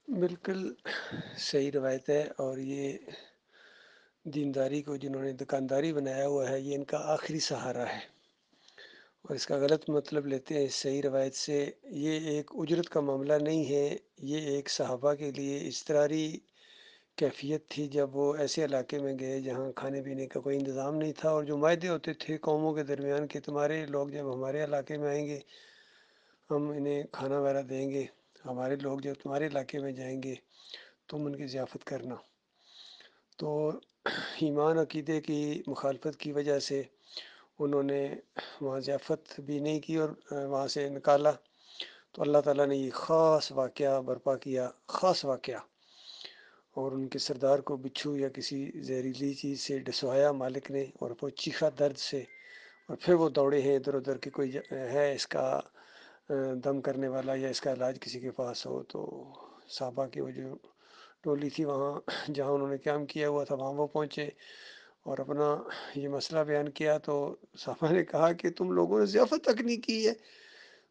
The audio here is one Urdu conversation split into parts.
بالکل صحیح روایت ہے، اور یہ دینداری کو جنہوں نے دکانداری بنایا ہوا ہے، یہ ان کا آخری سہارا ہے، اور اس کا غلط مطلب لیتے ہیں اس صحیح روایت سے۔ یہ ایک اجرت کا معاملہ نہیں ہے، یہ ایک صحابہ کے لیے اضطراری کیفیت تھی جب وہ ایسے علاقے میں گئے جہاں کھانے پینے کا کوئی انتظام نہیں تھا، اور جو معاہدے ہوتے تھے قوموں کے درمیان کہ تمہارے لوگ جب ہمارے علاقے میں آئیں گے ہم انہیں کھانا وغیرہ دیں گے، ہمارے لوگ جب تمہارے علاقے میں جائیں گے تم ان کی ضیافت کرنا۔ تو ایمان عقیدے کی مخالفت کی وجہ سے انہوں نے وہاں ضیافت بھی نہیں کی اور وہاں سے نکالا، تو اللہ تعالیٰ نے یہ خاص واقعہ برپا کیا، خاص واقعہ، اور ان کے سردار کو بچھو یا کسی زہریلی چیز سے ڈسوایا مالک نے، اور وہ چیخا درد سے، اور پھر وہ دوڑے ہیں ادھر ادھر کہ کوئی ہے اس کا دم کرنے والا یا اس کا علاج کسی کے پاس ہو۔ تو صحابہ کی وہ جو ٹولی تھی وہاں جہاں انہوں نے قیام کیا ہوا تھا وہاں وہ پہنچے اور اپنا یہ مسئلہ بیان کیا، تو صحابہ نے کہا کہ تم لوگوں نے ضیافت تک نہیں کی ہے؟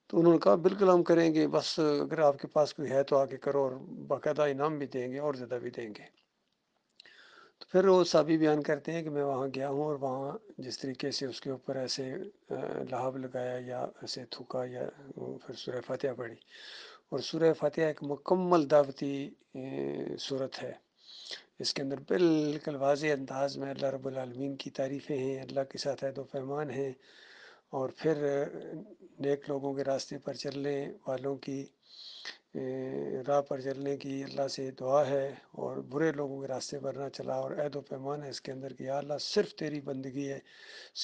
تو انہوں نے کہا بالکل ہم کریں گے، بس اگر آپ کے پاس کوئی ہے تو آگے کرو، اور باقاعدہ انعام بھی دیں گے اور زیادہ بھی دیں گے۔ تو پھر وہ صحابی بیان کرتے ہیں کہ میں وہاں گیا ہوں، اور وہاں جس طریقے سے اس کے اوپر ایسے لہاب لگایا یا ایسے تھوکا، یا پھر سورہ فاتحہ پڑھی، اور سورہ فاتحہ ایک مکمل دعوتی صورت ہے۔ اس کے اندر بالکل واضح انداز میں اللہ رب العالمین کی تعریفیں ہیں، اللہ کے ساتھ عہد و پیمان ہیں، اور پھر نیک لوگوں کے راستے پر چلنے والوں کی راہ پر چلنے کی اللہ سے دعا ہے، اور برے لوگوں کے راستے پر نہ چلا، اور عہد و پیمان ہے اس کے اندر کہ یا اللہ صرف تیری بندگی ہے،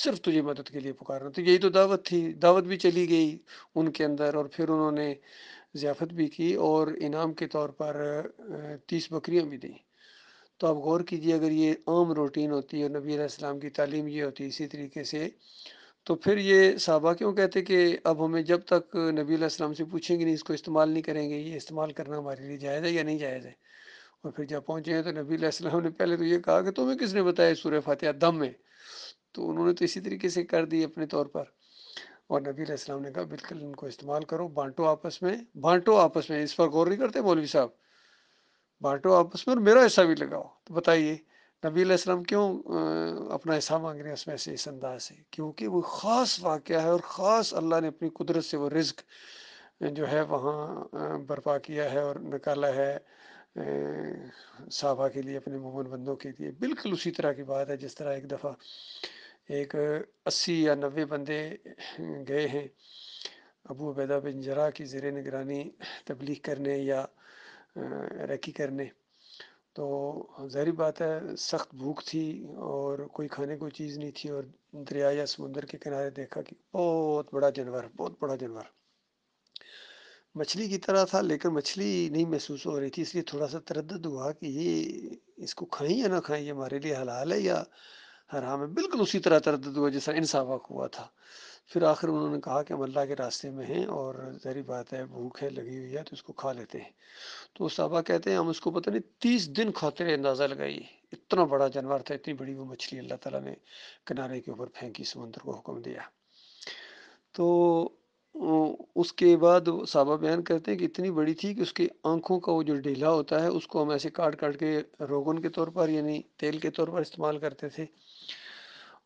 صرف تجھے مدد کے لیے پکارنا۔ تو یہی تو دعوت تھی، دعوت بھی چلی گئی ان کے اندر، اور پھر انہوں نے ضیافت بھی کی اور انعام کے طور پر 30 بکریاں بھی دیں۔ تو آپ غور کیجئے، اگر یہ عام روٹین ہوتی ہے اور نبی علیہ السلام کی تعلیم یہ ہوتی اسی طریقے سے، تو پھر یہ صحابہ کیوں کہتے کہ اب ہمیں جب تک نبی علیہ السلام سے پوچھیں گے نہیں اس کو استعمال نہیں کریں گے، یہ استعمال کرنا ہمارے لیے جائز ہے یا نہیں جائز ہے؟ اور پھر جب پہنچے ہیں تو نبی علیہ السلام نے پہلے تو یہ کہا کہ تمہیں کس نے بتایا سورہ فاتحہ دم میں؟ تو انہوں نے تو اسی طریقے سے کر دی اپنے طور پر، اور نبی علیہ السلام نے کہا بالکل ان کو استعمال کرو، بانٹو آپس میں، بانٹو آپس میں۔ اس پر غور نہیں کرتے مولوی صاحب؟ بانٹو آپس میں اور میرا حصہ بھی لگاؤ۔ تو بتائیے نبی علیہ السلام کیوں اپنا حصہ مانگ رہے ہیں اس میں سے، اس انداز سے؟ کیونکہ وہ خاص واقعہ ہے، اور خاص اللہ نے اپنی قدرت سے وہ رزق جو ہے وہاں برپا کیا ہے اور نکالا ہے صحابہ کے لیے، اپنے مومن بندوں کے لیے۔ بالکل اسی طرح کی بات ہے جس طرح ایک دفعہ ایک 80 یا 90 بندے گئے ہیں ابو عبیدہ بن جراح کی زیر نگرانی تبلیغ کرنے یا ریکی کرنے۔ تو ظاہری بات ہے سخت بھوک تھی اور کوئی کھانے کو چیز نہیں تھی، اور دریا یا سمندر کے کنارے دیکھا کہ بہت بڑا جانور، بہت بڑا جانور مچھلی کی طرح تھا، لیکن مچھلی نہیں محسوس ہو رہی تھی، اس لیے تھوڑا سا تردد ہوا کہ یہ اس کو کھائیں یا نہ کھائیں، یہ ہمارے لیے حلال ہے یا حرام ہے۔ بالکل اسی طرح تردد ہوا جیسا ان صحابہ کو ہوا تھا۔ پھر آخر انہوں نے کہا کہ ہم اللہ کے راستے میں ہیں اور ظاہری بات ہے بھوک ہے لگی ہوئی ہے تو اس کو کھا لیتے ہیں۔ تو صحابہ کہتے ہیں ہم اس کو پتہ نہیں 30 دن کھاتے رہے، اندازہ لگائیے، اتنا بڑا جانور تھا، اتنی بڑی وہ مچھلی اللہ تعالیٰ نے کنارے کے اوپر پھینکی، سمندر کو حکم دیا۔ تو اس کے بعد صحابہ بیان کرتے ہیں کہ اتنی بڑی تھی کہ اس کی آنکھوں کا وہ جو ڈھیلا ہوتا ہے اس کو ہم ایسے کاٹ کاٹ کے روغن کے طور پر یعنی تیل کے طور پر استعمال کرتے تھے،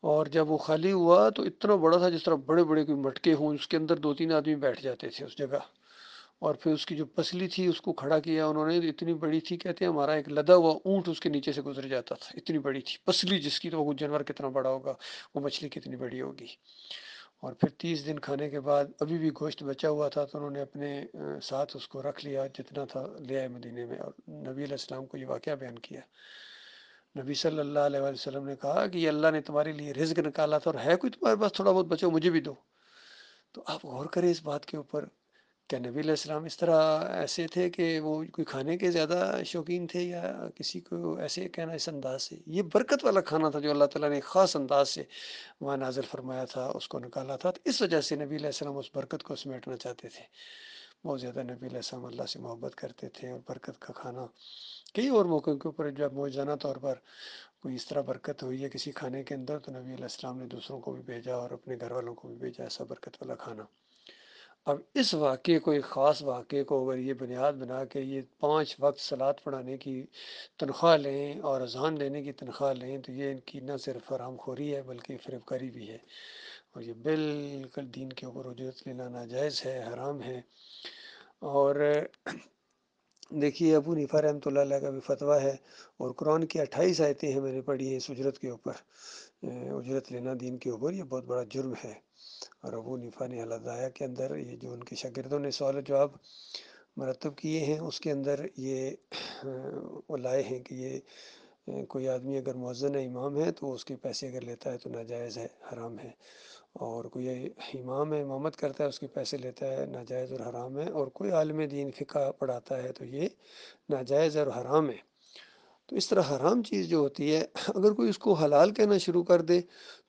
اور جب وہ خالی ہوا تو اتنا بڑا تھا جس طرح بڑے بڑے کوئی مٹکے ہوں، اس کے اندر 2 3 آدمی بیٹھ جاتے تھے اس جگہ۔ اور پھر اس کی جو پسلی تھی اس کو کھڑا کیا انہوں نے، اتنی بڑی تھی، کہتے ہیں ہمارا ایک لدا ہوا اونٹ اس کے نیچے سے گزر جاتا تھا، اتنی بڑی تھی پسلی جس کی، تو وہ جانور کتنا بڑا ہوگا، وہ مچھلی کتنی بڑی ہوگی۔ اور پھر 30 دن کھانے کے بعد ابھی بھی گوشت بچا ہوا تھا، تو انہوں نے اپنے ساتھ اس کو رکھ لیا، جتنا تھا لے آئے مدینے میں، اور نبی علیہ السلام کو یہ واقعہ بیان کیا۔ نبی صلی اللہ علیہ وسلم نے کہا کہ یہ اللہ نے تمہارے لیے رزق نکالا تھا، اور ہے کوئی تمہارے پاس تھوڑا بہت بچو مجھے بھی دو۔ تو آپ غور کریں اس بات کے اوپر، کیا نبی علیہ السلام اس طرح ایسے تھے کہ وہ کوئی کھانے کے زیادہ شوقین تھے، یا کسی کو ایسے کہنا اس انداز سے؟ یہ برکت والا کھانا تھا جو اللہ تعالیٰ نے خاص انداز سے وہاں نازل فرمایا تھا، اس کو نکالا تھا، تو اس وجہ سے نبی علیہ السلام اس برکت کو سمیٹنا چاہتے تھے۔ بہت زیادہ نبی علیہ السلام اللہ سے محبت کرتے تھے، اور برکت کا کھانا کئی اور موقعوں کے اوپر جب موجزانہ طور پر کوئی اس طرح برکت ہوئی ہے کسی کھانے کے اندر، تو نبی علیہ السلام نے دوسروں کو بھی بھیجا اور اپنے گھر والوں کو بھی بھیجا ایسا برکت والا کھانا۔ اب اس واقعے کو، ایک خاص واقعے کو اگر یہ بنیاد بنا کے یہ 5 وقت صلوات پڑھانے کی تنخواہ لیں اور اذان دینے کی تنخواہ لیں تو یہ ان کی نہ صرف حرام خوری ہے بلکہ فریب کاری بھی ہے، اور یہ بالکل دین کے اوپر اجرت لینا ناجائز ہے، حرام ہے۔ اور دیکھیے ابو حنیفہ رحمۃ اللہ علیہ کا بھی فتویٰ ہے، اور قرآن کی 28 آیتیں ہیں میں نے پڑھی ہیں اس اجرت کے اوپر، اجرت لینا دین کے اوپر یہ بہت بڑا جرم ہے۔ اور ابو حنیفہ نے الداعیہ کے اندر یہ جو ان کے شاگردوں نے سوال و جواب مرتب کیے ہیں اس کے اندر یہ وہ لائے ہیں کہ یہ کوئی آدمی اگر مؤذن ہے، امام ہے، تو اس کے پیسے اگر لیتا ہے تو ناجائز ہے، حرام ہے، اور کوئی امام ہے، امامت کرتا ہے، اس کے پیسے لیتا ہے، ناجائز اور حرام ہے، اور کوئی عالم دین فقہ پڑھاتا ہے تو یہ ناجائز اور حرام ہے۔ تو اس طرح حرام چیز جو ہوتی ہے اگر کوئی اس کو حلال کہنا شروع کر دے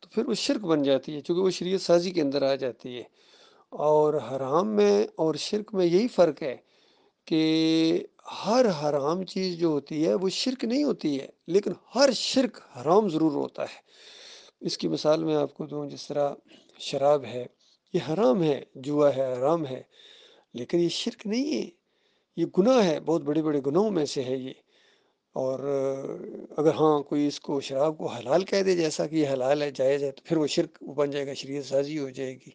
تو پھر وہ شرک بن جاتی ہے، چونکہ وہ شریعت سازی کے اندر آ جاتی ہے۔ اور حرام میں اور شرک میں یہی فرق ہے کہ ہر حرام چیز جو ہوتی ہے وہ شرک نہیں ہوتی ہے، لیکن ہر شرک حرام ضرور ہوتا ہے۔ اس کی مثال میں آپ کو دوں، جس طرح شراب ہے، یہ حرام ہے، جوا ہے حرام ہے، لیکن یہ شرک نہیں ہے، یہ گناہ ہے، بہت بڑے بڑے گناہوں میں سے ہے یہ۔ اور اگر ہاں کوئی اس کو شراب کو حلال کہہ دے، جیسا کہ یہ حلال ہے، جائز ہے، تو پھر وہ شرک بن جائے گا، شریعت سازی ہو جائے گی۔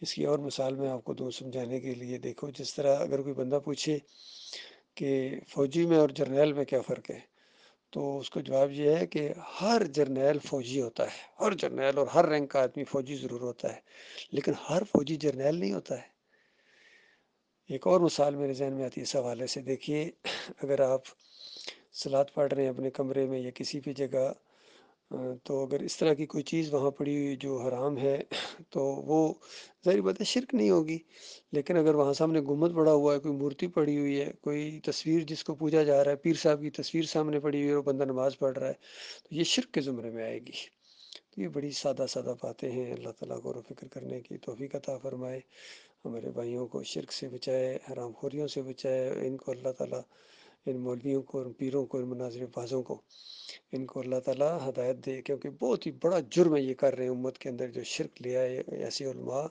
اس کی اور مثال میں آپ کو دوں سمجھانے کے لیے، دیکھو جس طرح اگر کوئی بندہ پوچھے کہ فوجی میں اور جرنیل میں کیا فرق ہے، تو اس کو جواب یہ ہے کہ ہر جرنیل فوجی ہوتا ہے، ہر جرنیل اور ہر رینک کا آدمی فوجی ضرور ہوتا ہے، لیکن ہر فوجی جرنیل نہیں ہوتا ہے۔ ایک اور مثال میرے ذہن میں آتی ہے اس حوالے سے، دیکھیے اگر آپ صلوات پڑھ رہے ہیں اپنے کمرے میں یا کسی بھی جگہ، تو اگر اس طرح کی کوئی چیز وہاں پڑی ہوئی جو حرام ہے تو وہ ظاہر بات ہے شرک نہیں ہوگی، لیکن اگر وہاں سامنے گنبد پڑا ہوا ہے، کوئی مورتی پڑی ہوئی ہے، کوئی تصویر جس کو پوجا جا رہا ہے، پیر صاحب کی تصویر سامنے پڑی ہوئی ہے اور بندہ نماز پڑھ رہا ہے، تو یہ شرک کے زمرے میں آئے گی۔ تو یہ بڑی سادہ سادہ باتیں ہیں، اللہ تعالیٰ غور و فکر کرنے کی توفیق عطا فرمائے، ہمارے بھائیوں کو شرک سے بچائے، حرام خوریوں سے بچائے، ان کو اللہ تعالیٰ، ان مولویوں کو، ان پیروں کو، ان مناظر بازوں کو، ان کو اللہ تعالیٰ ہدایت دے، کیونکہ بہت ہی بڑا جرم ہے یہ کر رہے ہیں امت کے اندر، جو شرک لے آئے ایسے علماء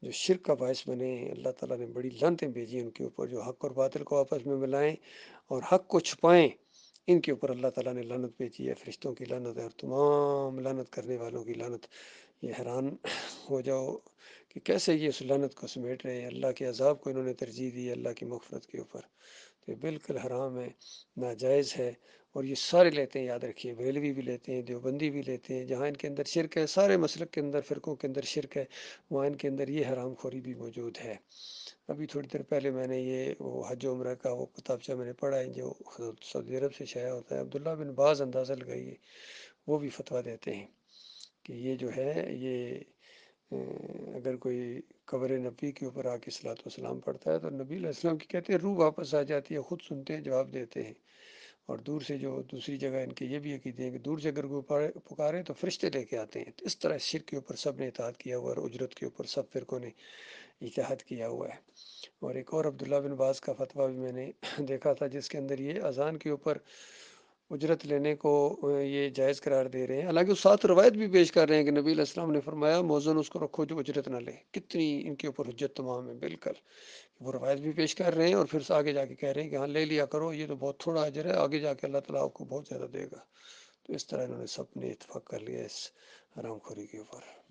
جو شرک کا باعث بنے ہیں۔ اللہ تعالیٰ نے بڑی لعنتیں بھیجی ان کے اوپر، جو حق اور باطل کو آپس میں ملائیں اور حق کو چھپائیں، ان کے اوپر اللہ تعالیٰ نے لعنت بھیجی ہے، فرشتوں کی لعنت ہے اور تمام لعنت کرنے والوں کی لعنت۔ یہ حیران ہو جاؤ کہ کیسے یہ اس لعنت کو سمیٹ رہے ہیں، اللہ کے عذاب کو انہوں نے ترجیح دی ہے اللہ کی مغفرت کے اوپر۔ تو یہ بالکل حرام ہے، ناجائز ہے، اور یہ سارے لیتے ہیں، یاد رکھیے، بریلوی بھی لیتے ہیں، دیوبندی بھی لیتے ہیں، جہاں ان کے اندر شرک ہے، سارے مسلک کے اندر، فرقوں کے اندر شرک ہے، وہاں ان کے اندر یہ حرام خوری بھی موجود ہے۔ ابھی تھوڑی دیر پہلے میں نے یہ وہ حج و عمرہ کا وہ کتابچہ میں نے پڑھا ہے جو سعودی عرب سے شائع ہوتا ہے، عبداللہ بن باز اندازہ لگائیے، وہ بھی فتویٰ دیتے ہیں کہ یہ جو ہے یہ اگر کوئی قبر نبی کے اوپر آ کے صلاۃ والسلام پڑھتا ہے تو نبی علیہ السلام کی کہتے ہیں روح واپس آ جاتی ہے، خود سنتے ہیں، جواب دیتے ہیں۔ اور دور سے جو دوسری جگہ ان کے یہ بھی عقیدے ہیں کہ دور سے اگر کوئی پکارے تو فرشتے لے کے آتے ہیں۔ تو اس طرح شرک کے اوپر سب نے اتحاد کیا ہوا ہے، اور اجرت کے اوپر سب فرقوں نے اتحاد کیا ہوا ہے۔ اور ایک اور عبداللہ بن باز کا فتویٰ بھی میں نے دیکھا تھا، جس کے اندر یہ اذان کے اوپر اجرت لینے کو یہ جائز قرار دے رہے ہیں، حالانکہ وہ ساتھ روایت بھی پیش کر رہے ہیں کہ نبی علیہ السلام نے فرمایا مؤذن اس کو رکھو جو اجرت نہ لے۔ کتنی ان کے اوپر حجت تمام ہے، بالکل وہ روایت بھی پیش کر رہے ہیں اور پھر آگے جا کے کہہ رہے ہیں کہ ہاں لے لیا کرو، یہ تو بہت تھوڑا اجر ہے، آگے جا کے اللہ تعالیٰ آپ کو بہت زیادہ دے گا۔ تو اس طرح انہوں نے سب نے اتفاق کر لیا اس حرام خوری کے اوپر۔